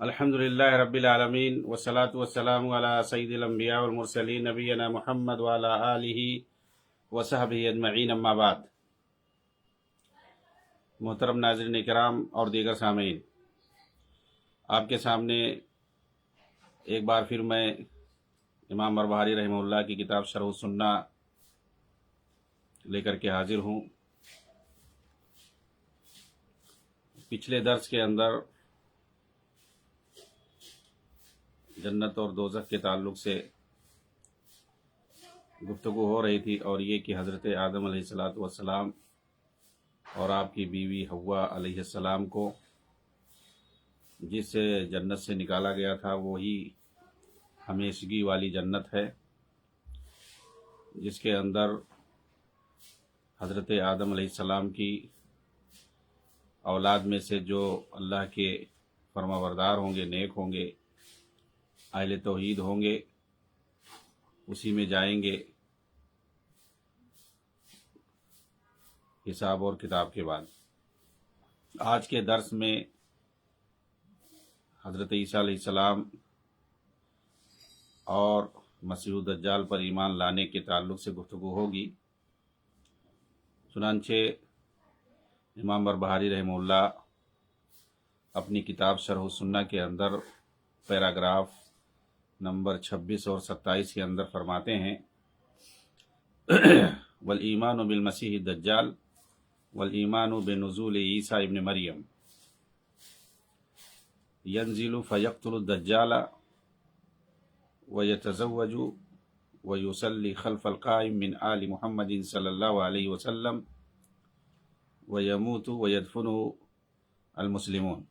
الحمدللہ رب العالمین والصلاة والسلام علی سید الانبیاء والمرسلین نبینا محمد وعلی آلہ وصحبہ اجمعین، اما بعد۔ محترم ناظرین کرام اور دیگر سامعین، آپ کے سامنے ایک بار پھر میں امام بربہاری رحمہ اللہ کی کتاب شرح السنہ لے کر کے حاضر ہوں۔ پچھلے درس کے اندر جنت اور دوزخ کے تعلق سے گفتگو ہو رہی تھی، اور یہ کہ حضرت آدم علیہ السلام اور آپ کی بیوی حوا علیہ السلام کو جس جنت سے نکالا گیا تھا وہی ہمیشگی والی جنت ہے، جس کے اندر حضرت آدم علیہ السلام کی اولاد میں سے جو اللہ کے فرما بردار ہوں گے، نیک ہوں گے، اہل توحید ہوں گے، اسی میں جائیں گے حساب اور کتاب کے بعد۔ آج کے درس میں حضرت عیسیٰ علیہ السلام اور مسیح الدجال پر ایمان لانے کے تعلق سے گفتگو ہوگی۔ چنانچہ امام بربہاری رحمہ اللہ اپنی کتاب شرح السنہ کے اندر پیراگراف نمبر 26 اور 27 کے اندر فرماتے ہیں: والایمان بالمسیح الدجال والایمان بنزول عیسیٰ ابن مریم ينزل فيقتل الدجال ويتزوج ويصلي خلف القائم من آل محمد صلی اللہ علیہ وسلم ويموت ويدفنه المسلمون۔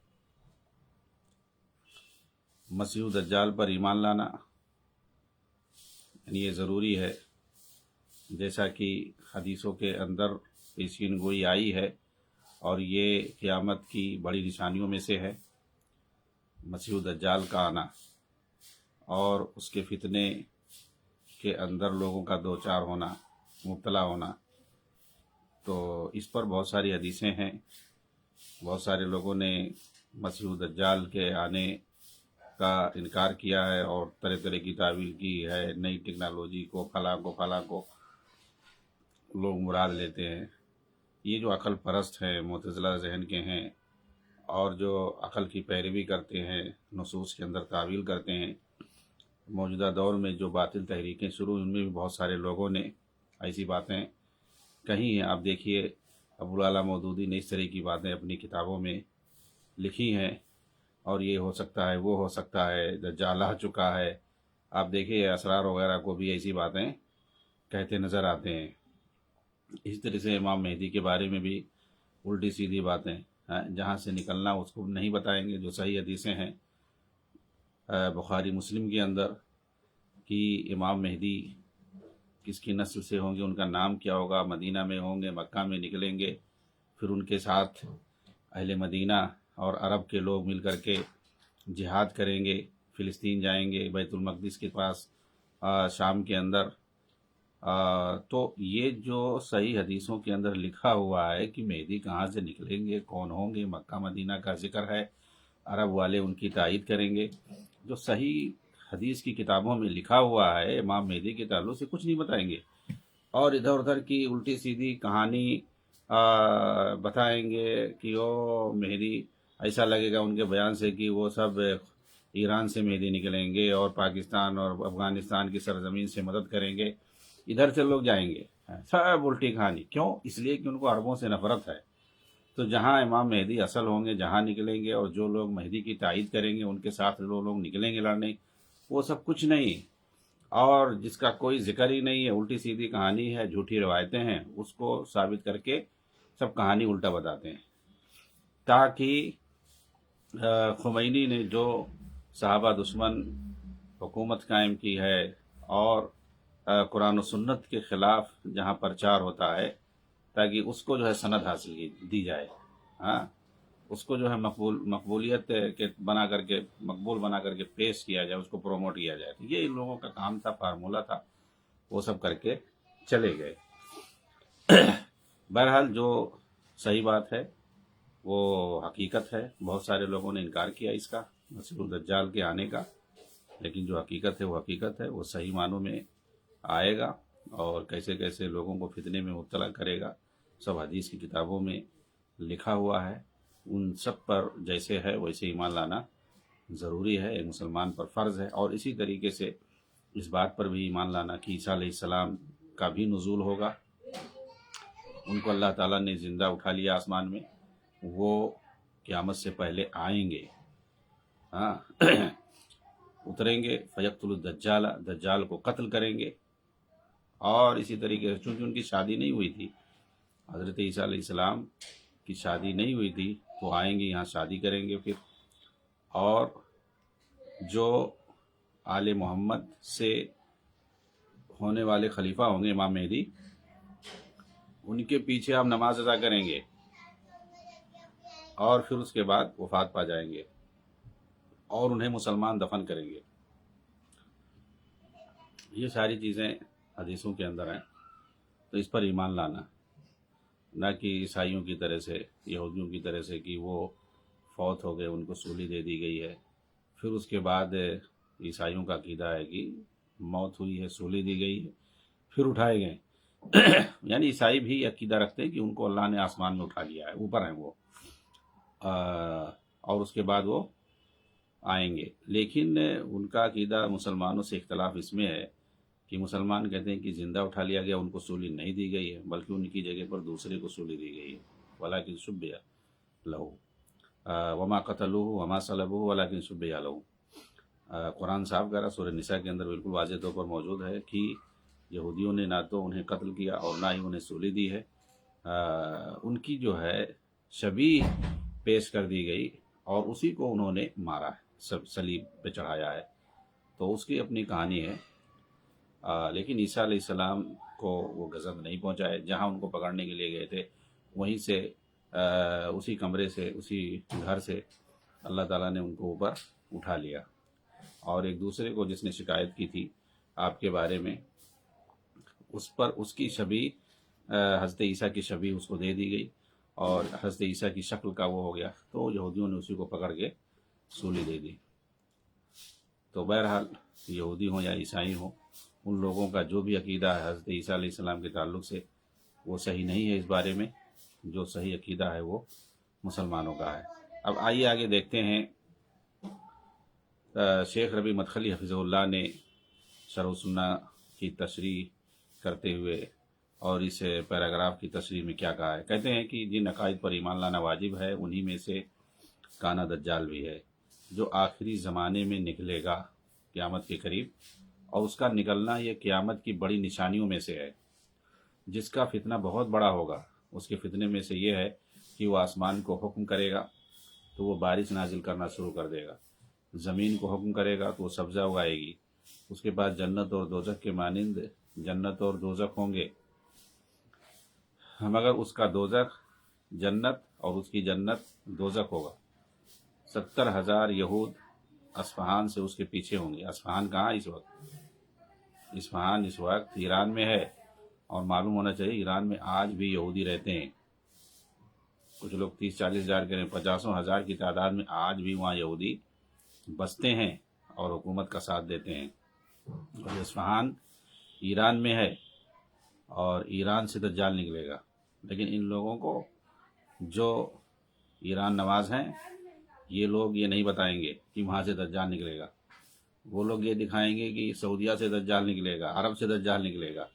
مسیح الدجال پر ایمان لانا یعنی یہ ضروری ہے، جیسا کہ حدیثوں کے اندر پیشین گوئی آئی ہے، اور یہ قیامت کی بڑی نشانیوں میں سے ہے مسیح الدجال کا آنا اور اس کے فتنے کے اندر لوگوں کا دوچار ہونا، مبتلا ہونا۔ تو اس پر بہت ساری حدیثیں ہیں، بہت سارے لوگوں نے مسیح الدجال کے آنے کا انکار کیا ہے اور طرح طرح کی تعویل کی ہے، نئی ٹیکنالوجی کو، فلاں کو لوگ مراد لیتے ہیں۔ یہ جو عقل پرست ہیں، معتزلہ ذہن کے ہیں، اور جو عقل کی پیروی کرتے ہیں، نصوص کے اندر تعویل کرتے ہیں، موجودہ دور میں جو باطل تحریکیں شروع، ان میں بھی بہت سارے لوگوں نے ایسی باتیں کہی ہیں۔ آپ دیکھیے ابوالعلا مودودی نے اس طرح کی باتیں اپنی کتابوں میں لکھی ہیں، اور یہ ہو سکتا ہے، وہ ہو سکتا ہے، دجال آ چکا ہے۔ آپ دیکھیے اسرار وغیرہ کو بھی ایسی باتیں کہتے نظر آتے ہیں۔ اس طرح سے امام مہدی کے بارے میں بھی الٹی سیدھی باتیں، جہاں سے نکلنا اس کو نہیں بتائیں گے۔ جو صحیح حدیثیں ہیں بخاری مسلم کے اندر کہ امام مہدی کس کی نسل سے ہوں گے، ان کا نام کیا ہوگا، مدینہ میں ہوں گے، مکہ میں نکلیں گے، پھر ان کے ساتھ اہل مدینہ اور عرب کے لوگ مل کر کے جہاد کریں گے، فلسطین جائیں گے، بیت المقدس کے پاس، شام کے اندر۔ تو یہ جو صحیح حدیثوں کے اندر لکھا ہوا ہے کہ مہدی کہاں سے نکلیں گے، کون ہوں گے، مکہ مدینہ کا ذکر ہے، عرب والے ان کی تائید کریں گے، جو صحیح حدیث کی کتابوں میں لکھا ہوا ہے امام مہدی کے تعلق سے کچھ نہیں بتائیں گے، اور ادھر ادھر کی الٹی سیدھی کہانی بتائیں گے کہ وہ مہدی، ایسا لگے گا ان کے بیان سے کہ وہ سب ایران سے مہدی نکلیں گے اور پاکستان اور افغانستان کی سرزمین سے مدد کریں گے، ادھر سے لوگ جائیں گے، سب الٹی کہانی۔ کیوں؟ اس لیے کہ ان کو عربوں سے نفرت ہے۔ تو جہاں امام مہدی اصل ہوں گے، جہاں نکلیں گے، اور جو لوگ مہدی کی تائید کریں گے ان کے ساتھ جو لوگ نکلیں گے لڑنے، وہ سب کچھ نہیں، اور جس کا کوئی ذکر ہی نہیں ہے، الٹی سیدھی کہانی ہے، جھوٹی روایتیں ہیں، اس کو ثابت کر کے سب کہانی الٹا بتاتے ہیں۔ تاکہ خمینی نے جو صحابہ دشمن حکومت قائم کی ہے اور قرآن و سنت کے خلاف جہاں پرچار ہوتا ہے، تاکہ اس کو جو ہے سند حاصل دی جائے، اس کو جو ہے مقبولیت کے مقبول بنا کر کے پیش کیا جائے، اس کو پروموٹ کیا جائے۔ تو یہ ان لوگوں کا کام تھا، فارمولہ تھا، وہ سب کر کے چلے گئے۔ بہرحال جو صحیح بات ہے وہ حقیقت ہے، بہت سارے لوگوں نے انکار کیا اس کا، مسیح الدجال کے آنے کا، لیکن جو حقیقت ہے وہ حقیقت ہے، وہ صحیح معنوں میں آئے گا، اور کیسے کیسے لوگوں کو فتنے میں مبتلا کرے گا سب حدیث کی کتابوں میں لکھا ہوا ہے۔ ان سب پر جیسے ہے ویسے ایمان لانا ضروری ہے، ایک مسلمان پر فرض ہے۔ اور اسی طریقے سے اس بات پر بھی ایمان لانا کہ عیسیٰ علیہ السلام کا بھی نزول ہوگا، ان کو اللہ تعالیٰ نے زندہ اٹھا لیا آسمان میں، وہ قیامت سے پہلے آئیں گے، ہاں اتریں گے، فیقتل الدجال، دجال کو قتل کریں گے۔ اور اسی طریقے سے چونکہ ان کی شادی نہیں ہوئی تھی، حضرت عیسیٰ علیہ السلام کی شادی نہیں ہوئی تھی، تو آئیں گے یہاں شادی کریں گے پھر، اور جو آل محمد سے ہونے والے خلیفہ ہوں گے امام مہدی، ان کے پیچھے آپ نماز ادا کریں گے، اور پھر اس کے بعد وفات پا جائیں گے، اور انہیں مسلمان دفن کریں گے۔ یہ ساری چیزیں حدیثوں کے اندر ہیں، تو اس پر ایمان لانا، نہ کہ عیسائیوں کی طرح سے، یہودیوں کی طرح سے کہ وہ فوت ہو گئے، ان کو سولی دے دی گئی ہے، پھر اس کے بعد عیسائیوں کا عقیدہ ہے کہ موت ہوئی ہے، سولی دی گئی ہے، پھر اٹھائے گئے یعنی عیسائی بھی عقیدہ رکھتے ہیں کہ ان کو اللہ نے آسمان میں اٹھا لیا ہے، اوپر ہیں وہ، اور اس کے بعد وہ آئیں گے۔ لیکن ان کا عقیدہ مسلمانوں سے اختلاف اس میں ہے کہ مسلمان کہتے ہیں کہ زندہ اٹھا لیا گیا، ان کو سولی نہیں دی گئی ہے، بلکہ ان کی جگہ پر دوسرے کو سولی دی گئی ہے، وَلَٰكِن شُبِّهَ لَهُ وَمَا قَتَلُوهُ وَمَا صَلَبُوهُ وَلَٰكِن شُبِّهَ لَهُ۔ قرآن صاحب کا سورہ نساء کے اندر بالکل واضح طور پر موجود ہے کہ یہودیوں نے نہ تو انہیں قتل کیا اور نہ ہی انہیں سولی دی ہے، ان کی جو ہے شبیہ پیش کر دی گئی، اور اسی کو انہوں نے مارا ہے، صلیب پہ چڑھایا ہے، تو اس کی اپنی کہانی ہے۔ لیکن عیسیٰ علیہ السلام کو وہ غضب نہیں پہنچائے، جہاں ان کو پکڑنے کے لیے گئے تھے وہیں سے اسی کمرے سے، اسی گھر سے اللہ تعالیٰ نے ان کو اوپر اٹھا لیا، اور ایک دوسرے کو جس نے شکایت کی تھی آپ کے بارے میں، اس پر اس کی شبیہ حضرت عیسیٰ کی شبیہ اس کو دے دی گئی، اور حضرت عیسیٰ کی شکل کا وہ ہو گیا، تو یہودیوں نے اسی کو پکڑ کے سولی دے دی۔ تو بہرحال یہودی ہوں یا عیسائی ہوں، ان لوگوں کا جو بھی عقیدہ ہے حضرت عیسیٰ علیہ السلام کے تعلق سے، وہ صحیح نہیں ہے۔ اس بارے میں جو صحیح عقیدہ ہے وہ مسلمانوں کا ہے۔ اب آئیے آگے دیکھتے ہیں، شیخ ربیع مدخلی حفظہ اللہ نے شرح السنہ کی تشریح کرتے ہوئے اور اس پیراگراف کی تشریح میں کیا کہا ہے، کہتے ہیں کہ جن عقائد پر ایمان لانا واجب ہے انہی میں سے کانا دجال بھی ہے، جو آخری زمانے میں نکلے گا قیامت کے قریب، اور اس کا نکلنا یہ قیامت کی بڑی نشانیوں میں سے ہے، جس کا فتنہ بہت بڑا ہوگا۔ اس کے فتنے میں سے یہ ہے کہ وہ آسمان کو حکم کرے گا تو وہ بارش نازل کرنا شروع کر دے گا، زمین کو حکم کرے گا تو وہ سبزہ اگائے گی، اس کے بعد جنت اور دوزخ کے مانند جنت اور دوزخ ہوں گے، مگر اس کا دوزخ جنت اور اس کی جنت دوزخ ہوگا۔ 70,000 یہود اصفہان سے اس کے پیچھے ہوں گے۔ اصفہان کہاں اس وقت؟ اصفہان اس وقت ایران میں ہے، اور معلوم ہونا چاہیے ایران میں آج بھی یہودی رہتے ہیں، کچھ لوگ 30-40 ہزار کے 50,000 کی تعداد میں آج بھی وہاں یہودی بستے ہیں اور حکومت کا ساتھ دیتے ہیں۔ اور اصفہان ایران میں ہے، اور ایران سے دجال نکلے گا، لیکن ان لوگوں کو جو ایران نواز ہیں، یہ لوگ یہ نہیں بتائیں گے کہ وہاں سے دجال نکلے گا، وہ لوگ یہ دکھائیں گے کہ سعودیہ سے دجال نکلے گا، عرب سے دجال نکلے گا،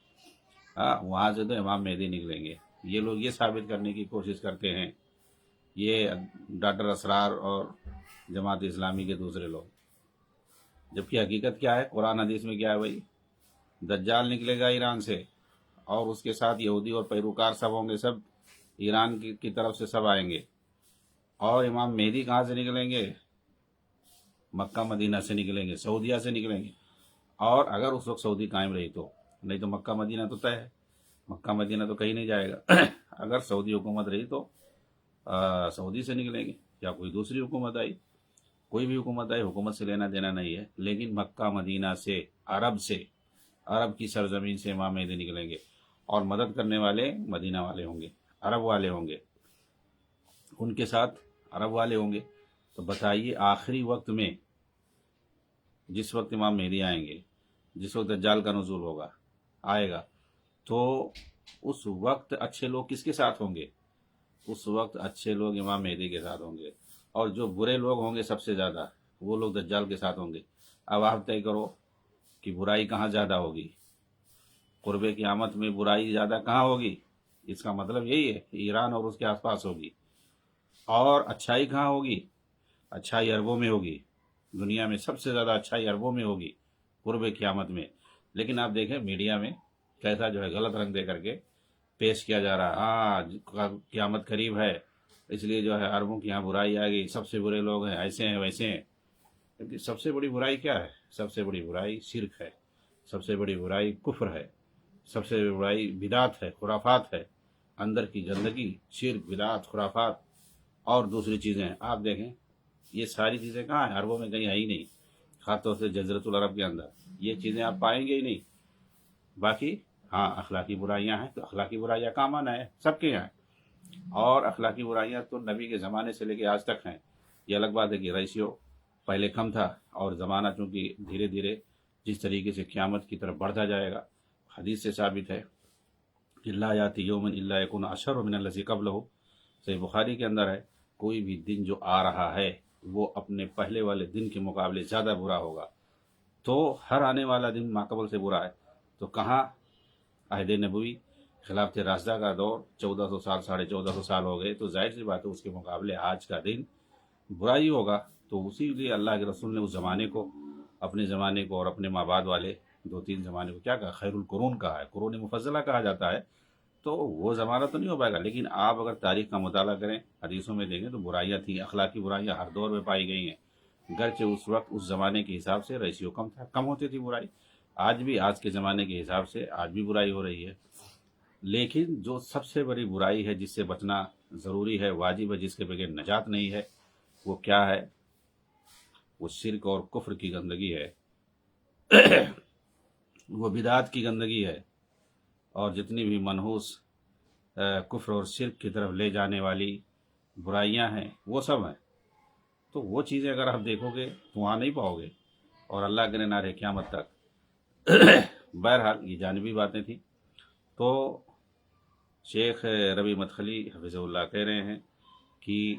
وہاں سے تو امام مہدی نکلیں گے۔ یہ لوگ یہ ثابت کرنے کی کوشش کرتے ہیں، یہ ڈاکٹر اسرار اور جماعت اسلامی کے دوسرے لوگ، جبکہ حقیقت کیا ہے، قرآن حدیث میں کیا ہے بھائی، دجال نکلے گا ایران سے، اور اس کے ساتھ یہودی اور پیروکار سب ہوں گے، سب ایران کی طرف سے سب آئیں گے۔ اور امام مہدی کہاں سے نکلیں گے؟ مکہ مدینہ سے نکلیں گے، سعودیہ سے نکلیں گے، اور اگر اس وقت سعودی قائم رہی تو، نہیں تو مکہ مدینہ تو طے ہے، مکہ مدینہ تو کہیں نہیں جائے گا۔ اگر سعودی حکومت رہی تو سعودی سے نکلیں گے، یا کوئی دوسری حکومت آئی، کوئی بھی حکومت آئی، حکومت سے لینا دینا نہیں ہے، لیکن مکہ مدینہ سے، عرب کی سرزمین سے امام مہدی نکلیں گے، اور مدد کرنے والے مدینہ والے ہوں گے، عرب والے ہوں گے، ان کے ساتھ عرب والے ہوں گے۔ تو بتائیے آخری وقت میں جس وقت امام مہدی آئیں گے، جس وقت دجال کا نزول ہوگا آئے گا، تو اس وقت اچھے لوگ کس کے ساتھ ہوں گے؟ اس وقت اچھے لوگ امام مہدی کے ساتھ ہوں گے، اور جو برے لوگ ہوں گے سب سے زیادہ وہ لوگ دجال کے ساتھ ہوں گے۔ اب آپ طے کرو کہ برائی کہاں زیادہ ہوگی، قرب قیامت میں برائی زیادہ کہاں ہوگی؟ اس کا مطلب یہی ہے ایران اور اس کے آس پاس ہوگی، اور اچھائی کہاں ہوگی؟ اچھائی عربوں میں ہوگی، دنیا میں سب سے زیادہ اچھائی عربوں میں ہوگی قرب قیامت میں۔ لیکن آپ دیکھیں میڈیا میں کیسا جو ہے غلط رنگ دے کر کے پیش کیا جا رہا ہے، ہاں قیامت قریب ہے اس لیے جو ہے عربوں کی یہاں برائی آ گئی، سب سے برے لوگ ہیں، ایسے ہیں ویسے ہیں۔ کیونکہ سب سے بڑی برائی کیا ہے؟ سب سے بڑی برائی شرک ہے، سب سے بڑی برائی کفر ہے، سب سے بڑی برائی بدعت ہے، خرافات ہے، اندر کی گندگی، شرک، بدعت، خرافات اور دوسری چیزیں ہیں۔ آپ دیکھیں یہ ساری چیزیں کہاں ہیں؟ عربوں میں کہیں ہے ہی نہیں، خاص طور سے جزیرۃ العرب کے اندر یہ چیزیں آپ پائیں گے ہی نہیں۔ باقی ہاں اخلاقی برائیاں ہیں، تو اخلاقی برائیاں کا معنی ہے سب کے یہاں ہیں، اور اخلاقی برائیاں تو نبی کے زمانے سے لے کے آج تک ہیں۔ یہ الگ بات ہے کہ ریشیو پہلے کم تھا، اور زمانہ چونکہ دھیرے دھیرے جس طریقے سے قیامت کی طرف بڑھتا جائے گا، حدیث سے ثابت ہے کہ لا یاتی یوم الا یکون اشر من الذی قبلہ، صحیح بخاری کے اندر ہے، کوئی بھی دن جو آ رہا ہے وہ اپنے پہلے والے دن کے مقابلے زیادہ برا ہوگا۔ تو ہر آنے والا دن ماقبل سے برا ہے، تو کہاں عہد نبوی خلافت راشدہ کا دور 1400 سال 1450 سال ہو گئے، تو ظاہر سی بات ہے اس کے مقابلے آج کا دن برا ہی ہوگا۔ تو اسی لیے اللہ کے رسول نے اس زمانے کو، اپنے زمانے کو اور اپنے ماں بعد والے 2-3 زمانے کو کیا کہا؟ خیر القرون کہا ہے، قرون مفضلہ کہا جاتا ہے۔ تو وہ زمانہ تو نہیں ہو پائے گا، لیکن آپ اگر تاریخ کا مطالعہ کریں، حدیثوں میں دیکھیں تو برائیاں تھیں، اخلاقی برائیاں ہر دور میں پائی گئی ہیں، گرچہ اس وقت اس زمانے کے حساب سے ریشیو کم تھا، کم ہوتی تھی برائی۔ آج بھی آج کے زمانے کے حساب سے آج بھی برائی ہو رہی ہے، لیکن جو سب سے بڑی برائی ہے جس سے بچنا ضروری ہے، واجب ہے، جس کے بغیر نجات نہیں ہے، وہ کیا ہے؟ وہ شرک اور کفر کی گندگی ہے، وہ بدعات کی گندگی ہے، اور جتنی بھی منحوس کفر اور شرک کی طرف لے جانے والی برائیاں ہیں وہ سب ہیں۔ تو وہ چیزیں اگر آپ دیکھو گے تو وہاں نہیں پاؤ گے، اور اللہ کرے نہ رہے قیامت تک۔ بہرحال یہ جانبی باتیں تھیں۔ تو شیخ ربیع مدخلی حفظہ اللہ کہہ رہے ہیں کہ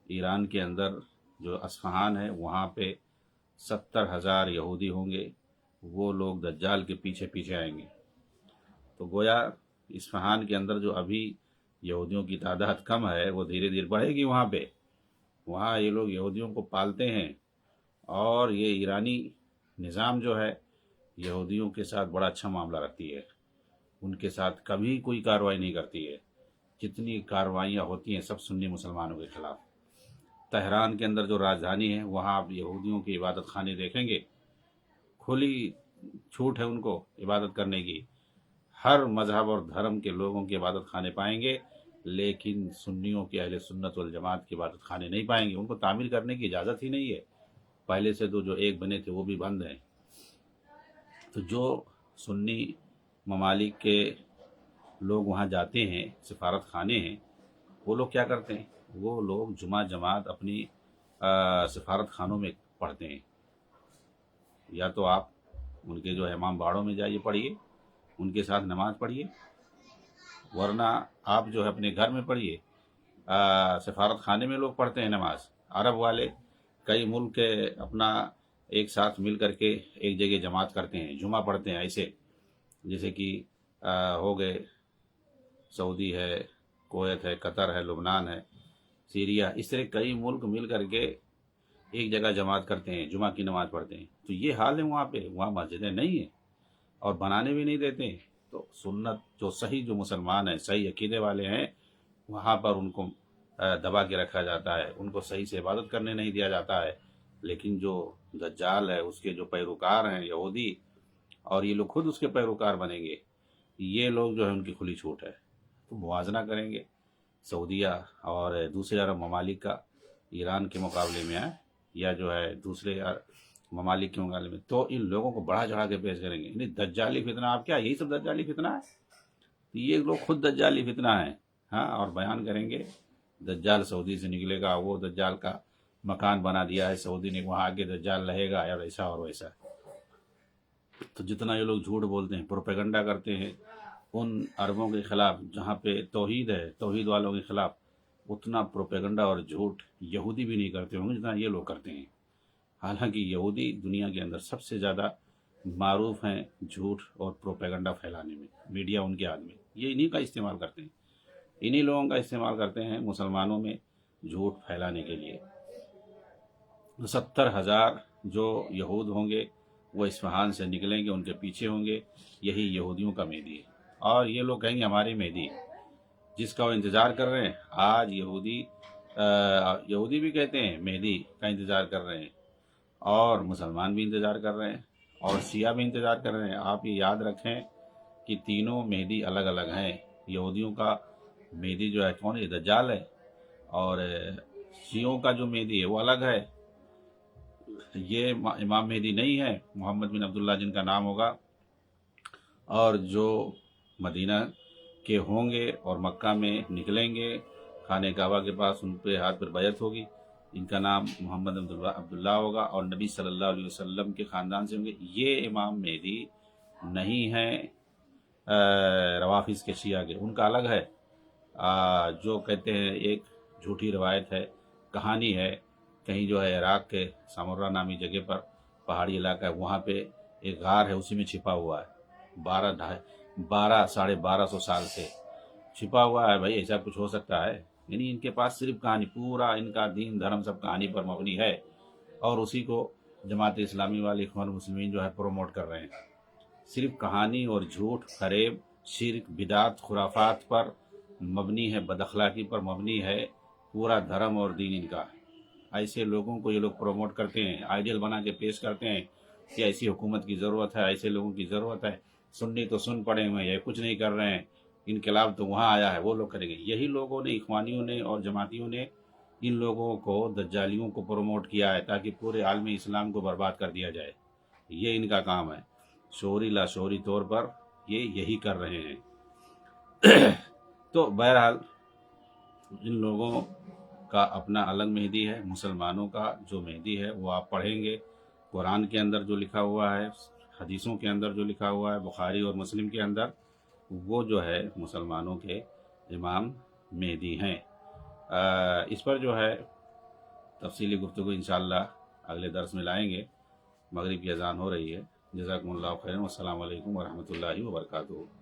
ایران کے اندر جو اصفہان ہے وہاں پہ 70,000 یہودی ہوں گے، وہ لوگ دجال کے پیچھے پیچھے آئیں گے۔ تو گویا اصفہان کے اندر جو ابھی یہودیوں کی تعداد کم ہے وہ دھیرے دھیرے بڑھے گی وہاں پہ۔ وہاں یہ لوگ یہودیوں کو پالتے ہیں، اور یہ ایرانی نظام جو ہے یہودیوں کے ساتھ بڑا اچھا معاملہ رکھتی ہے، ان کے ساتھ کبھی کوئی کارروائی نہیں کرتی ہے۔ جتنی کارروائیاں ہوتی ہیں سب سنی مسلمانوں کے خلاف۔ تہران کے اندر جو راجدھانی ہے وہاں آپ یہودیوں کی عبادت خانے دیکھیں گے، کھلی چھوٹ ہے ان کو عبادت کرنے کی، ہر مذہب اور دھرم کے لوگوں کی عبادت خانے پائیں گے، لیکن سنیوں کے اہل سنت والجماعت کی عبادت خانے نہیں پائیں گے، ان کو تعمیر کرنے کی اجازت ہی نہیں ہے۔ پہلے سے تو جو ایک بنے تھے وہ بھی بند ہیں۔ تو جو سنی ممالک کے لوگ وہاں جاتے ہیں، سفارت خانے ہیں، وہ لوگ کیا کرتے ہیں؟ وہ لوگ جمعہ جماعت اپنی سفارت خانوں میں پڑھتے ہیں۔ یا تو آپ ان کے جو امام باڑوں میں جائیے پڑھیے، ان کے ساتھ نماز پڑھیے، ورنہ آپ جو ہے اپنے گھر میں پڑھیے۔ سفارت خانے میں لوگ پڑھتے ہیں نماز، عرب والے کئی ملک کے اپنا ایک ساتھ مل کر کے ایک جگہ جماعت کرتے ہیں، جمعہ پڑھتے ہیں ایسے، جیسے کہ ہو گئے سعودی ہے، کویت ہے، قطر ہے، لبنان ہے، سیریا، اس طرح کئی ملک مل کر کے ایک جگہ جماعت کرتے ہیں، جمعہ کی نماز پڑھتے ہیں۔ تو یہ حال ہے وہاں پہ، وہاں مسجدیں نہیں ہیں اور بنانے بھی نہیں دیتے ہیں۔ تو سنت جو صحیح، جو مسلمان ہیں، صحیح عقیدے والے ہیں، وہاں پر ان کو دبا کے رکھا جاتا ہے، ان کو صحیح سے عبادت کرنے نہیں دیا جاتا ہے۔ لیکن جو دجال ہے، اس کے جو پیروکار ہیں یہودی، اور یہ لوگ خود اس کے پیروکار بنیں گے، یہ لوگ جو ہے ان کی کھلی چھوٹ ہے۔ تو موازنہ کریں گے سعودیہ اور دوسرے عرب ممالک کا ایران کے مقابلے میں ہے، یا جو ہے دوسرے ممالک کے مقابلے میں، تو ان لوگوں کو بڑھا چڑھا کے پیش کریں گے۔ یعنی دجالی فتنہ، آپ کیا یہی سب دجالی فتنہ ہے؟ یہ لوگ خود دجالی فتنہ ہیں، ہاں، اور بیان کریں گے دجال سعودی سے نکلے گا، وہ دجال کا مکان بنا دیا ہے سعودی نے، وہاں آگے دجال رہے گا اور ایسا اور ویسا۔ تو جتنا یہ لوگ جھوٹ بولتے ہیں، پروپیگنڈا کرتے ہیں ان عربوں کے خلاف جہاں پہ توحید ہے، توحید والوں کے خلاف، اتنا پروپیگنڈا اور جھوٹ یہودی بھی نہیں کرتے ہوں گے جتنا یہ لوگ کرتے ہیں۔ حالانکہ یہودی دنیا کے اندر سب سے زیادہ معروف ہیں جھوٹ اور پروپیگنڈا پھیلانے میں، میڈیا ان کے ہاتھ میں، یہ انہی کا استعمال کرتے ہیں، انہی لوگوں کا استعمال کرتے ہیں مسلمانوں میں جھوٹ پھیلانے کے لیے۔ 70,000 جو یہود ہوں گے وہ اصفہان سے نکلیں گے، ان کے پیچھے ہوں گے، یہی یہودیوں کا مہدی ہے، اور یہ لوگ کہیں گے ہمارے مہدی جس کا وہ انتظار کر رہے ہیں۔ آج یہودی بھی کہتے ہیں مہدی کا انتظار کر رہے ہیں، اور مسلمان بھی انتظار کر رہے ہیں، اور شیعہ بھی انتظار کر رہے ہیں۔ آپ یہ یاد رکھیں کہ تینوں مہدی الگ الگ ہیں۔ یہودیوں کا مہدی جو ہے کون ہے؟ دجال ہے، اور شیعوں کا جو مہدی ہے وہ الگ ہے، یہ امام مہدی نہیں ہے، محمد بن عبداللہ جن کا نام ہوگا، اور جو مدینہ کے ہوں گے اور مکہ میں نکلیں گے خانہ کعبہ کے پاس، ان پہ ہاتھ پر بیعت ہوگی، ان کا نام محمد عبداللہ ہوگا، اور نبی صلی اللہ علیہ وسلم کے خاندان سے ہوں گے۔ یہ امام مہدی نہیں ہیں روافظ کے شیعہ کے، ان کا الگ ہے۔ جو کہتے ہیں ایک جھوٹی روایت ہے، کہانی ہے، کہیں جو ہے عراق کے سامورہ نامی جگہ پر پہاڑی علاقہ ہے، وہاں پہ ایک غار ہے، اسی میں چھپا ہوا ہے، 12,500 سال سے چھپا ہوا ہے۔ بھائی ایسا کچھ ہو سکتا ہے؟ یعنی ان کے پاس صرف کہانی، پورا ان کا دین دھرم سب کہانی پر مبنی ہے، اور اسی کو جماعت اسلامی والے اخوان المسلمین جو ہے پروموٹ کر رہے ہیں۔ صرف کہانی اور جھوٹ، فریب، شرک، بدعت، خرافات پر مبنی ہے، بد اخلاقی پر مبنی ہے پورا دھرم اور دین ان کا۔ ایسے لوگوں کو یہ لوگ پروموٹ کرتے ہیں، آئیڈیل بنا کے پیش کرتے ہیں کہ ایسی حکومت کی ضرورت ہے، ایسے لوگوں کی ضرورت ہے، سنی تو سن پڑے ہوئے ہیں، یہ کچھ نہیں کر رہے ہیں، انقلاب تو وہاں آیا ہے، وہ لوگ کریں گے۔ یہی لوگوں نے، اخوانیوں نے اور جماعتیوں نے ان لوگوں کو، دجالیوں کو پروموٹ کیا ہے تاکہ پورے عالم اسلام کو برباد کر دیا جائے۔ یہ ان کا کام ہے، شعوری لاشعوری طور پر یہ یہی کر رہے ہیں۔ تو بہرحال ان لوگوں کا اپنا الگ مہدی ہے، مسلمانوں کا جو مہدی ہے وہ آپ پڑھیں گے، قرآن کے اندر جو لکھا ہوا ہے، حدیثوں کے اندر جو لکھا ہوا ہے، بخاری اور مسلم کے اندر، وہ جو ہے مسلمانوں کے امام مہدی ہیں۔ اس پر جو ہے تفصیلی گفتگو انشاءاللہ اگلے درس میں لائیں گے۔ مغرب کی اذان ہو رہی ہے۔ جزاکم اللہ خیرا، والسلام علیکم ورحمۃ اللہ وبرکاتہ۔